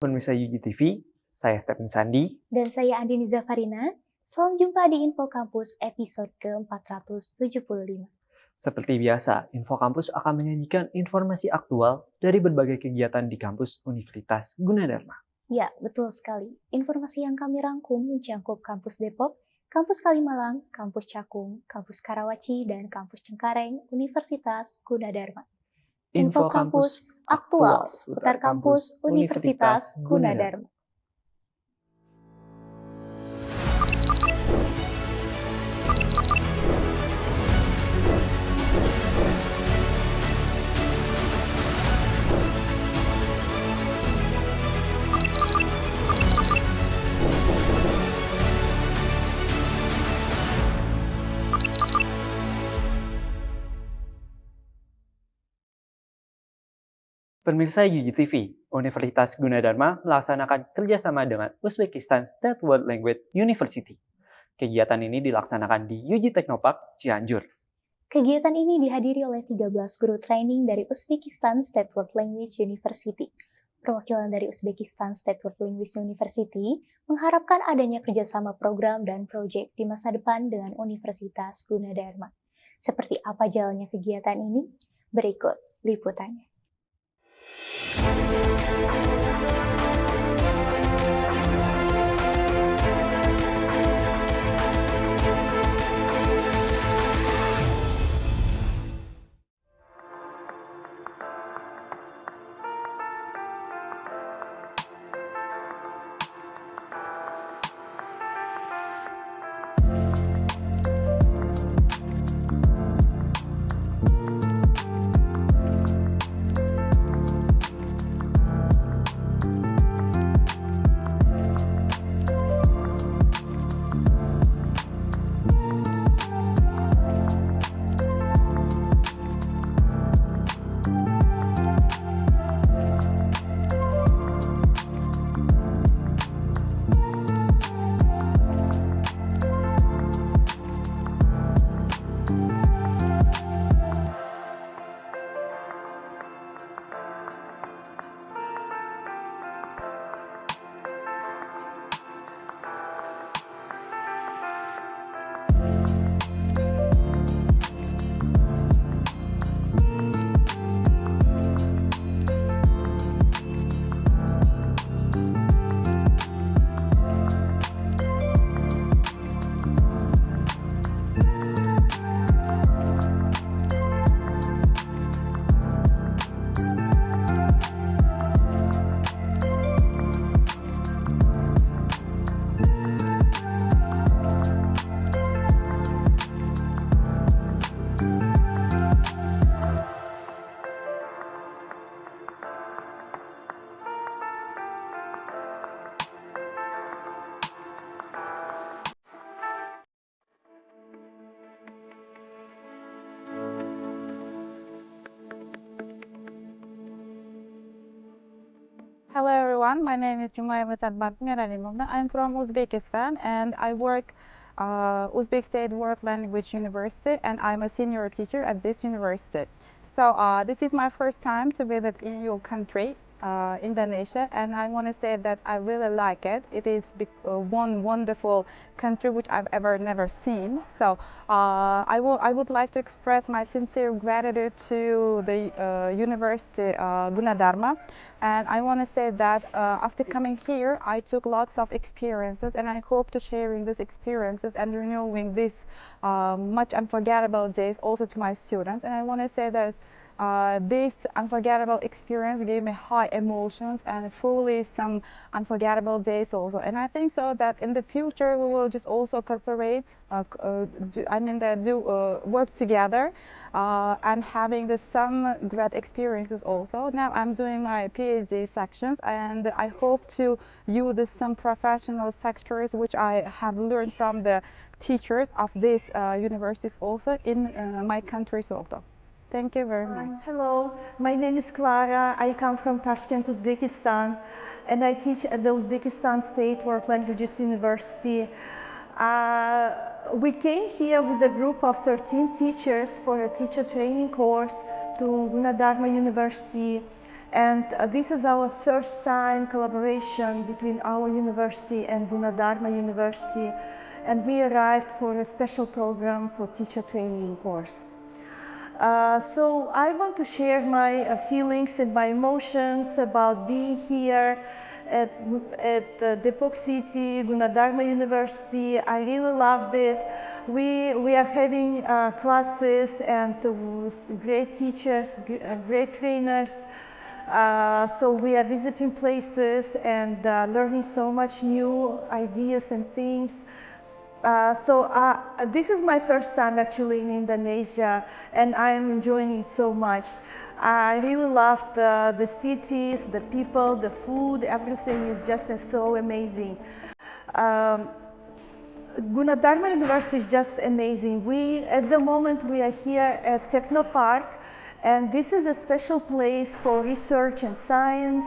Pemirsa UG TV, saya Stephen Sandi. Dan saya Andini Zafarina. Salam jumpa di Info Kampus episode ke-475. Seperti biasa, Info Kampus akan menyajikan informasi aktual dari berbagai kegiatan di kampus Universitas Gunadarma. Ya, betul sekali. Informasi yang kami rangkum mencakup kampus Depok, kampus Kalimalang, kampus Cakung, kampus Karawaci, dan kampus Cengkareng, Universitas Gunadarma. Info Kampus aktual seputar kampus Universitas Gunadarma. Pemirsa UG TV, Universitas Gunadarma melaksanakan kerjasama dengan Uzbekistan State World Language University. Kegiatan ini dilaksanakan di UG Teknopark, Cianjur. Kegiatan ini dihadiri oleh 13 guru training dari Uzbekistan State World Language University. Perwakilan dari Uzbekistan State World Language University mengharapkan adanya kerjasama program dan proyek di masa depan dengan Universitas Gunadarma. Seperti apa jalannya kegiatan ini? Berikut liputannya. Hello everyone, my name is Jumaya Musadbatmiralimovna. I'm from Uzbekistan and I work Uzbek State World Language University and I'm a senior teacher at this university. So this is my first time to visit EU country, Indonesia, and I want to say that I really like it. It is one wonderful country which I've never seen. So I would like to express my sincere gratitude to the University Gunadarma. And I want to say that after coming here, I took lots of experiences, and I hope to sharing these experiences and renewing these much unforgettable days also to my students. And I want to say that this unforgettable experience gave me high emotions and fully some unforgettable days also. And I think so that in the future we will just also cooperate, work together and having some great experiences also. Now I'm doing my PhD sections and I hope to use some professional sectors which I have learned from the teachers of these universities also in my countries also. Thank you very much. Hello, my name is Clara. I come from Tashkent, Uzbekistan, and I teach at the Uzbekistan State World Languages University. We came here with a group of 13 teachers for a teacher training course to Gunadarma University. And this is our first time collaboration between our university and Gunadarma University. And we arrived for a special program for teacher training course. So I want to share my feelings and my emotions about being here at Depok City, Gunadarma University. I really loved it. We are having classes and with great teachers, great trainers. So we are visiting places and learning so much new ideas and things. This is my first time actually in Indonesia, and I am enjoying it so much. I really loved the cities, the people, the food, everything is just so amazing. Gunadarma University is just amazing. At the moment, we are here at Technopark, and this is a special place for research and science,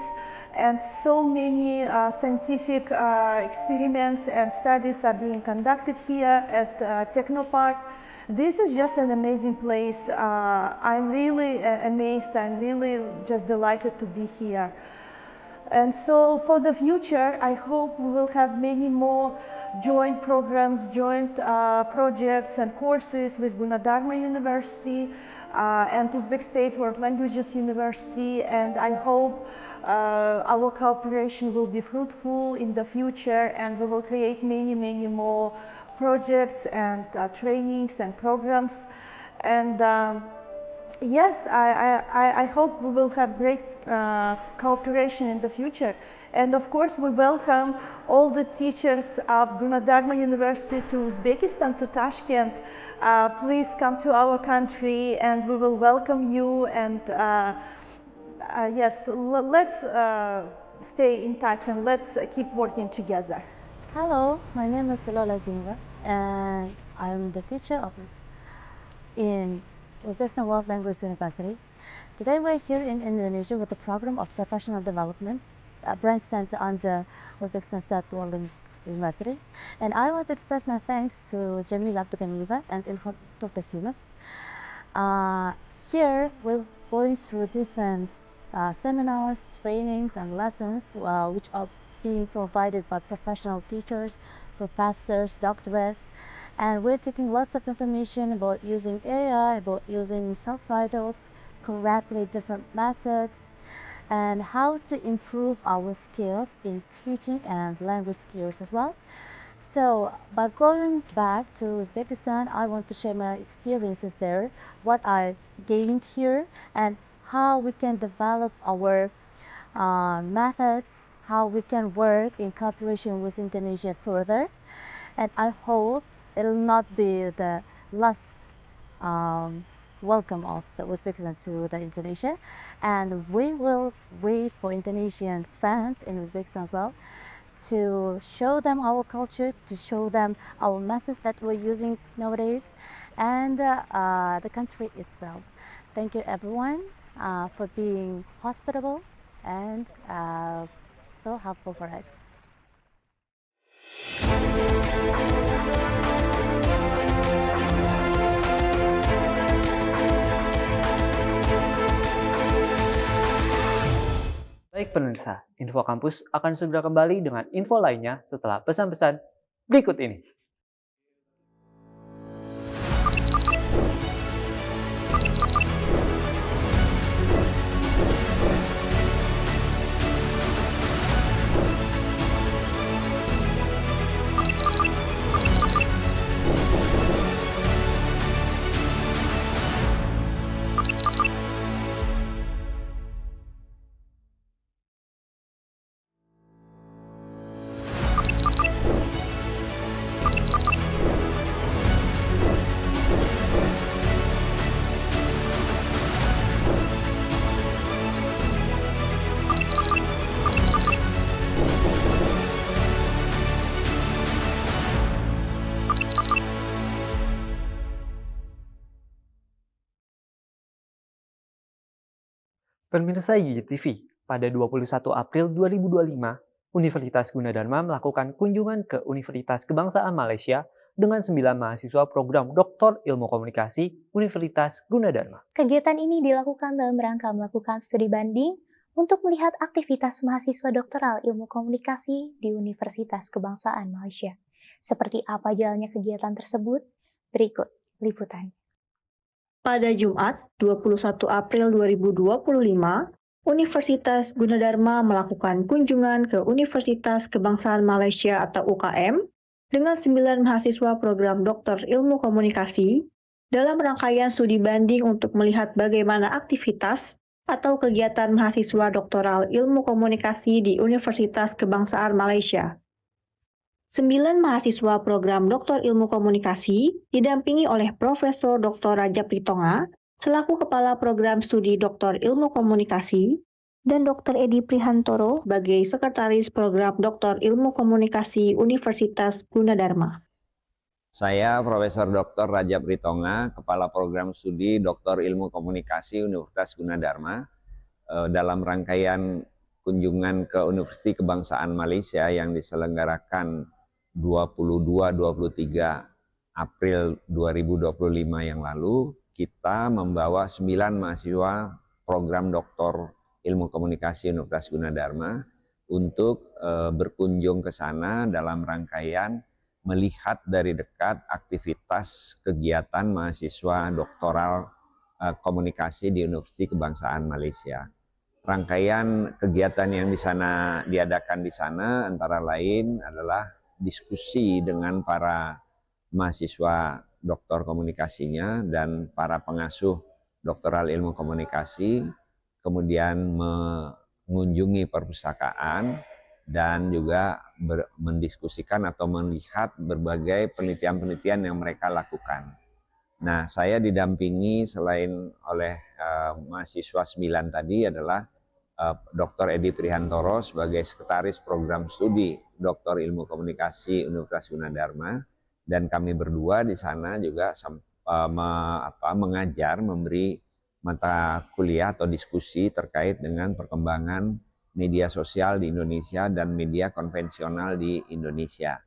and so many scientific experiments and studies are being conducted here at Technopark. This is just an amazing place. I'm really amazed. I'm really just delighted to be here. And so for the future, I hope we will have many more joint programs, joint projects and courses with Gunadarma University and Uzbek State World Languages University. And I hope our cooperation will be fruitful in the future, and we will create many, many more projects and trainings and programs. And yes, I hope we will have great cooperation in the future. And of course, we welcome all the teachers of Gunadarma University to Uzbekistan, to Tashkent. Please come to our country and we will welcome you. And yes, let's stay in touch and let's keep working together. Hello, my name is Lola Zinga, and I'm the teacher in Uzbekistan World Language University. Today we're here in Indonesia with the program of professional development, a branch center under Uzbekistan State World Language University. And I want to express my thanks to Jamila Abduganiva and Ilham Toftasima. Here we're going through different seminars, trainings, and lessons which are being provided by professional teachers, professors, doctorates, and we're taking lots of information about using AI, about using subtitles correctly, different methods, and how to improve our skills in teaching and language skills as well. So by going back to Uzbekistan, I want to share my experiences there, what I gained here, and how we can develop our methods, how we can work in cooperation with Indonesia further. And I hope it will not be the last welcome of the Uzbekistan to the Indonesia. And we will wait for Indonesian friends in Uzbekistan as well to show them our culture, to show them our methods that we're using nowadays, and the country itself. Thank you everyone for being hospitable and so helpful for us. Baik pemirsa, Info Kampus akan segera kembali dengan info lainnya setelah pesan-pesan berikut ini. Pemirsa YGT TV, pada 21 April 2025, Universitas Gunadarma melakukan kunjungan ke Universitas Kebangsaan Malaysia dengan 9 mahasiswa program Doktor Ilmu Komunikasi Universitas Gunadarma. Kegiatan ini dilakukan dalam rangka melakukan studi banding untuk melihat aktivitas mahasiswa doktoral ilmu komunikasi di Universitas Kebangsaan Malaysia. Seperti apa jalannya kegiatan tersebut? Berikut liputannya. Pada Jumat, 21 April 2025, Universitas Gunadarma melakukan kunjungan ke Universitas Kebangsaan Malaysia atau UKM dengan 9 mahasiswa program Doktor Ilmu Komunikasi dalam rangkaian studi banding untuk melihat bagaimana aktivitas atau kegiatan mahasiswa doktoral ilmu komunikasi di Universitas Kebangsaan Malaysia. 9 mahasiswa program Doktor Ilmu Komunikasi didampingi oleh Profesor Dr. Rajab Ritonga selaku Kepala Program Studi Doktor Ilmu Komunikasi dan Dr. Edi Prihantoro sebagai Sekretaris Program Doktor Ilmu Komunikasi Universitas Gunadarma. Saya Profesor Dr. Rajab Ritonga, Kepala Program Studi Doktor Ilmu Komunikasi Universitas Gunadarma. Dalam rangkaian kunjungan ke Universitas Kebangsaan Malaysia yang diselenggarakan 22-23 April 2025 yang lalu, kita membawa 9 mahasiswa program Doktor Ilmu Komunikasi Universitas Gunadarma untuk berkunjung ke sana dalam rangkaian melihat dari dekat aktivitas kegiatan mahasiswa doktoral komunikasi di Universitas Kebangsaan Malaysia. Rangkaian kegiatan yang diadakan di sana antara lain adalah diskusi dengan para mahasiswa doktor komunikasinya dan para pengasuh doktoral ilmu komunikasi, kemudian mengunjungi perpustakaan dan juga mendiskusikan atau melihat berbagai penelitian-penelitian yang mereka lakukan. Nah, saya didampingi selain oleh mahasiswa 9 tadi adalah Dr. Edi Prihantoro sebagai Sekretaris Program Studi Doktor Ilmu Komunikasi Universitas Gunadarma, dan kami berdua di sana juga mengajar, memberi mata kuliah atau diskusi terkait dengan perkembangan media sosial di Indonesia dan media konvensional di Indonesia.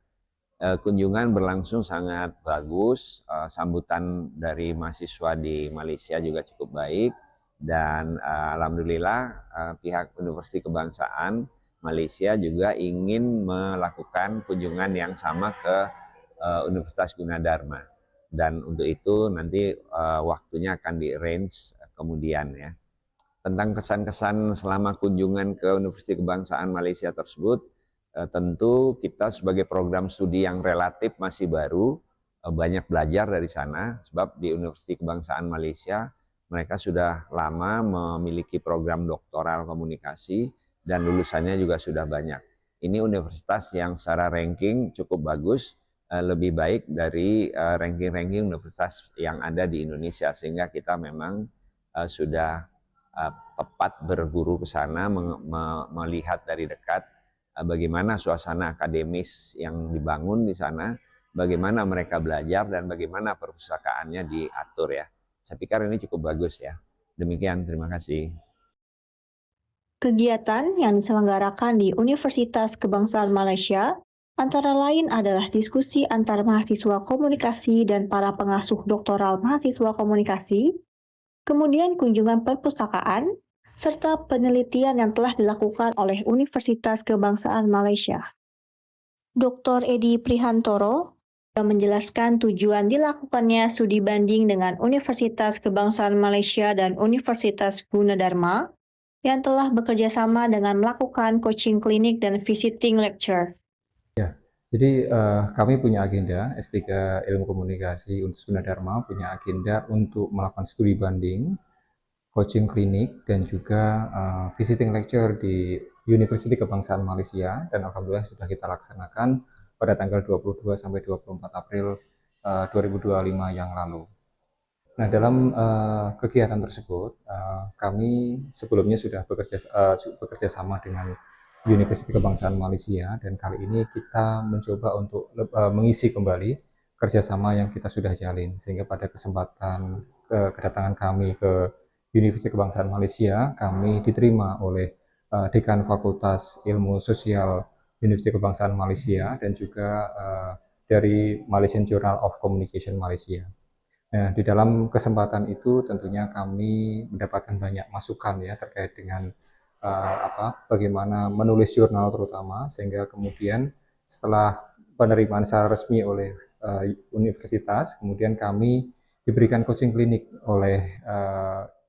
Kunjungan berlangsung sangat bagus, sambutan dari mahasiswa di Malaysia juga cukup baik, dan alhamdulillah pihak Universitas Kebangsaan Malaysia juga ingin melakukan kunjungan yang sama ke Universitas Gunadarma, dan untuk itu nanti waktunya akan di-arrange kemudian ya. Tentang kesan-kesan selama kunjungan ke Universitas Kebangsaan Malaysia tersebut, tentu kita sebagai program studi yang relatif masih baru, banyak belajar dari sana, sebab di Universitas Kebangsaan Malaysia mereka sudah lama memiliki program doktoral komunikasi dan lulusannya juga sudah banyak. Ini universitas yang secara ranking cukup bagus, lebih baik dari ranking-ranking universitas yang ada di Indonesia, sehingga kita memang sudah tepat berguru ke sana, melihat dari dekat bagaimana suasana akademis yang dibangun di sana, bagaimana mereka belajar, dan bagaimana perpustakaannya diatur ya. Saya pikir ini cukup bagus ya. Demikian, terima kasih. Kegiatan yang diselenggarakan di Universitas Kebangsaan Malaysia antara lain adalah diskusi antar mahasiswa komunikasi dan para pengasuh doktoral mahasiswa komunikasi, kemudian kunjungan perpustakaan, serta penelitian yang telah dilakukan oleh Universitas Kebangsaan Malaysia. Dr. Edi Prihantoro menjelaskan tujuan dilakukannya studi banding dengan Universitas Kebangsaan Malaysia dan Universitas Gunadarma yang telah bekerja sama dengan melakukan coaching klinik dan visiting lecture. Ya, jadi kami punya agenda S3 Ilmu Komunikasi Universitas Gunadarma punya agenda untuk melakukan studi banding, coaching klinik, dan juga visiting lecture di Universitas Kebangsaan Malaysia, dan alhamdulillah sudah kita laksanakan pada tanggal 22 sampai 24 April 2025 yang lalu. Nah, dalam kegiatan tersebut kami sebelumnya sudah bekerja sama dengan Universitas Kebangsaan Malaysia, dan kali ini kita mencoba untuk mengisi kembali kerjasama yang kita sudah jalin, sehingga pada kesempatan kedatangan kami ke Universitas Kebangsaan Malaysia, kami diterima oleh Dekan Fakultas Ilmu Sosial Universitas Kebangsaan Malaysia dan juga dari Malaysian Journal of Communication Malaysia. Nah, di dalam kesempatan itu tentunya kami mendapatkan banyak masukan ya terkait dengan bagaimana menulis jurnal terutama, sehingga kemudian setelah penerimaan secara resmi oleh universitas, kemudian kami diberikan coaching klinik oleh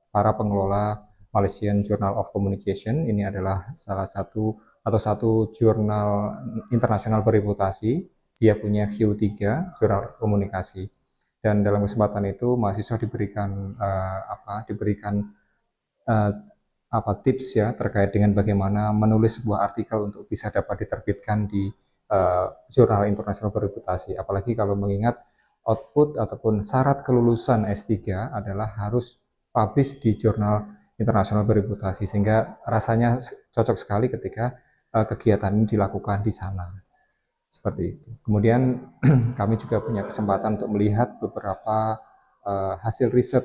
para pengelola Malaysian Journal of Communication. Ini adalah salah satu atau satu jurnal internasional bereputasi. Dia punya Q3, jurnal komunikasi. Dan dalam kesempatan itu mahasiswa diberikan tips ya terkait dengan bagaimana menulis sebuah artikel untuk bisa dapat diterbitkan di jurnal internasional bereputasi. Apalagi kalau mengingat output ataupun syarat kelulusan S3 adalah harus publish di jurnal internasional bereputasi, sehingga rasanya cocok sekali ketika kegiatan ini dilakukan di sana. Seperti itu. Kemudian kami juga punya kesempatan untuk melihat beberapa hasil riset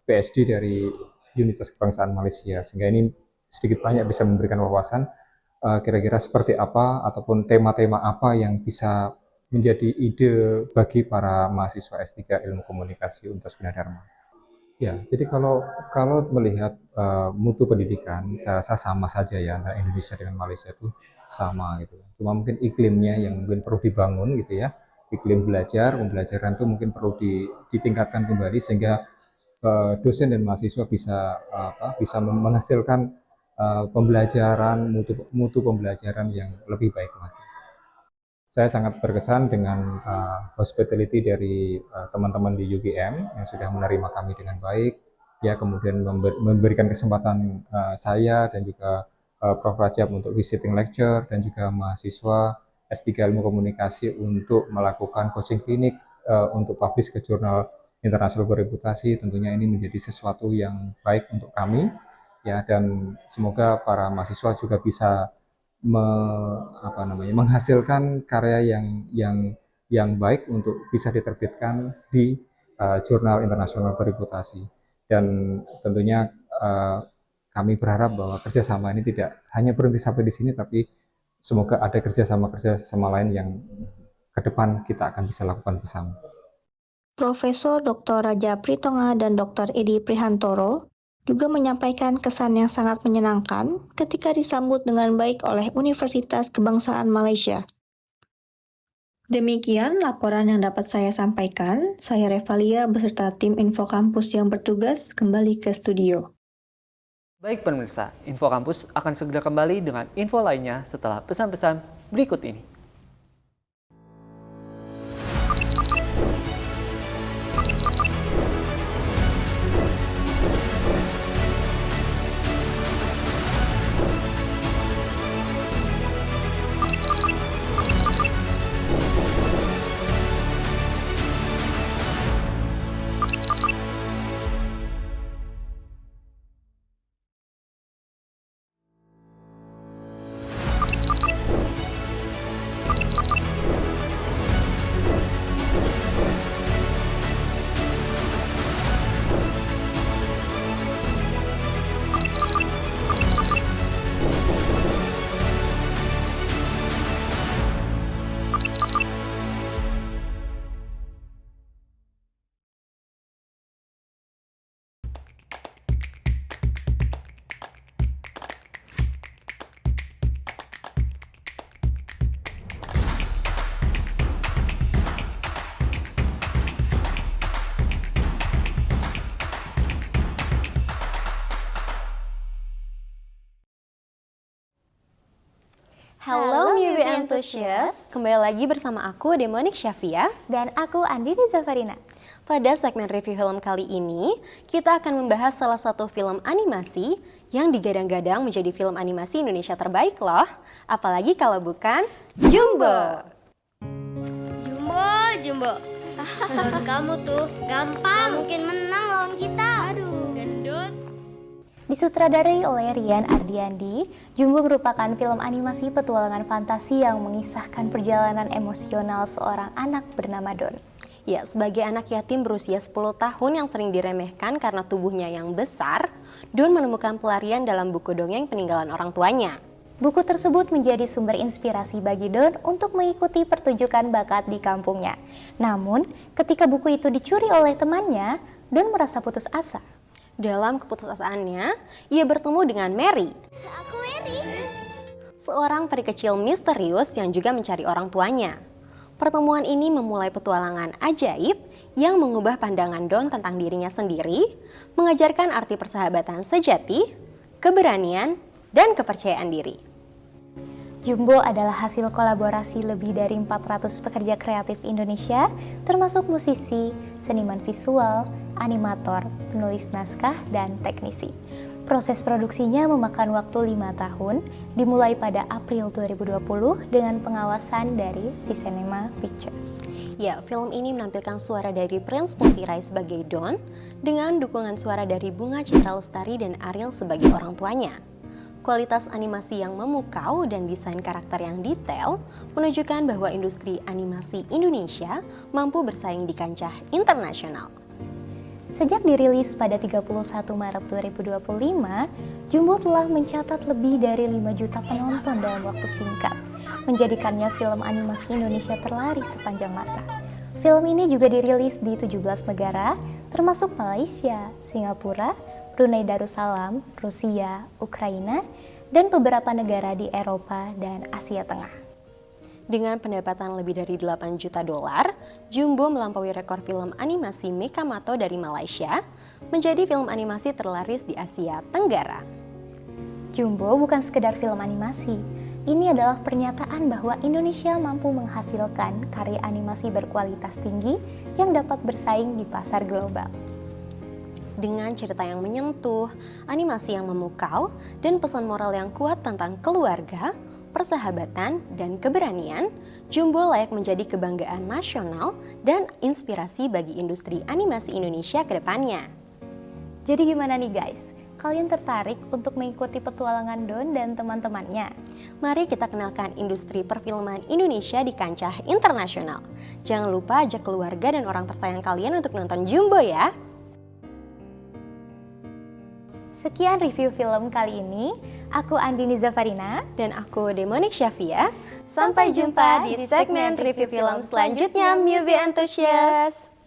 PhD dari Universitas Kebangsaan Malaysia, sehingga ini sedikit banyak bisa memberikan wawasan kira-kira seperti apa ataupun tema-tema apa yang bisa menjadi ide bagi para mahasiswa S3 Ilmu Komunikasi Universitas Gunadarma. Ya, jadi kalau melihat mutu pendidikan, saya rasa sama saja ya antara Indonesia dengan Malaysia itu sama gitu. Cuma mungkin iklimnya yang mungkin perlu dibangun gitu ya. Iklim pembelajaran itu mungkin perlu ditingkatkan kembali sehingga dosen dan mahasiswa bisa menghasilkan pembelajaran mutu pembelajaran yang lebih baik lagi. Saya sangat berkesan dengan hospitality dari teman-teman di UGM yang sudah menerima kami dengan baik, ya, kemudian memberikan kesempatan saya dan juga Prof. Rajab untuk visiting lecture, dan juga mahasiswa S3 Ilmu Komunikasi untuk melakukan coaching klinik untuk publish ke jurnal internasional bereputasi. Tentunya ini menjadi sesuatu yang baik untuk kami, ya, dan semoga para mahasiswa juga bisa menghasilkan karya yang baik untuk bisa diterbitkan di jurnal internasional bereputasi. Dan tentunya kami berharap bahwa kerjasama ini tidak hanya berhenti sampai di sini, tapi semoga ada kerjasama lain yang ke depan kita akan bisa lakukan bersama. Profesor Dr. Raja Pritonga dan Dr. Edi Prihantoro juga menyampaikan kesan yang sangat menyenangkan ketika disambut dengan baik oleh Universitas Kebangsaan Malaysia. Demikian laporan yang dapat saya sampaikan. Saya Revalia beserta tim Info Kampus yang bertugas kembali ke studio. Baik pemirsa, Info Kampus akan segera kembali dengan info lainnya setelah pesan-pesan berikut ini. Halo Movie Enthusiast, kembali lagi bersama aku Demonik Syafia Dan aku Andini Zafarina. Pada segmen review film kali ini, kita akan membahas salah satu film animasi yang digadang-gadang menjadi film animasi Indonesia terbaik loh. Apalagi kalau bukan Jumbo. Jumbo. Menurut kamu tuh gampang, mungkin menang lawan kita. Aduh, gendut. Disutradarai oleh Rian Ardiandi, Jumbo merupakan film animasi petualangan fantasi yang mengisahkan perjalanan emosional seorang anak bernama Don. Ya, sebagai anak yatim berusia 10 tahun yang sering diremehkan karena tubuhnya yang besar, Don menemukan pelarian dalam buku dongeng peninggalan orang tuanya. Buku tersebut menjadi sumber inspirasi bagi Don untuk mengikuti pertunjukan bakat di kampungnya. Namun, ketika buku itu dicuri oleh temannya, Don merasa putus asa. Dalam keputusasaannya, ia bertemu dengan Mary, Aku Mary. seorang peri kecil misterius yang juga mencari orang tuanya. Pertemuan ini memulai petualangan ajaib yang mengubah pandangan Don tentang dirinya sendiri, mengajarkan arti persahabatan sejati, keberanian, dan kepercayaan diri. Jumbo adalah hasil kolaborasi lebih dari 400 pekerja kreatif Indonesia, termasuk musisi, seniman visual, animator, penulis naskah, dan teknisi. Proses produksinya memakan waktu 5 tahun, dimulai pada April 2020 dengan pengawasan dari Visinema Pictures. Ya, film ini menampilkan suara dari Prince Puttirai sebagai Don, dengan dukungan suara dari Bunga Citra Lestari dan Ariel sebagai orang tuanya. Kualitas animasi yang memukau dan desain karakter yang detail menunjukkan bahwa industri animasi Indonesia mampu bersaing di kancah internasional. Sejak dirilis pada 31 Maret 2025, Jumbo telah mencatat lebih dari 5 juta penonton dalam waktu singkat, menjadikannya film animasi Indonesia terlaris sepanjang masa. Film ini juga dirilis di 17 negara, termasuk Malaysia, Singapura, Brunei Darussalam, Rusia, Ukraina, dan beberapa negara di Eropa dan Asia Tengah. Dengan pendapatan lebih dari 8 juta dolar, Jumbo melampaui rekor film animasi Mekamato dari Malaysia, menjadi film animasi terlaris di Asia Tenggara. Jumbo bukan sekedar film animasi. Ini adalah pernyataan bahwa Indonesia mampu menghasilkan karya animasi berkualitas tinggi yang dapat bersaing di pasar global. Dengan cerita yang menyentuh, animasi yang memukau, dan pesan moral yang kuat tentang keluarga, persahabatan, dan keberanian, Jumbo layak menjadi kebanggaan nasional dan inspirasi bagi industri animasi Indonesia ke depannya. Jadi gimana nih guys? Kalian tertarik untuk mengikuti petualangan Don dan teman-temannya? Mari kita kenalkan industri perfilman Indonesia di kancah internasional. Jangan lupa ajak keluarga dan orang tersayang kalian untuk nonton Jumbo ya. Sekian review film kali ini. Aku Andini Zafarina. Dan aku Demonik Syafia. Sampai jumpa di segmen review film selanjutnya, Movie Enthusiast.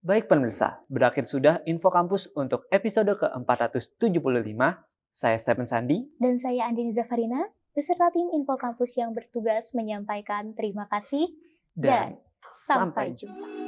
Baik pemirsa, berakhir sudah Info Kampus untuk episode ke-475. Saya Stephen Sandi. Dan saya Andini Zafarina, beserta tim Info Kampus yang bertugas menyampaikan terima kasih dan sampai jumpa.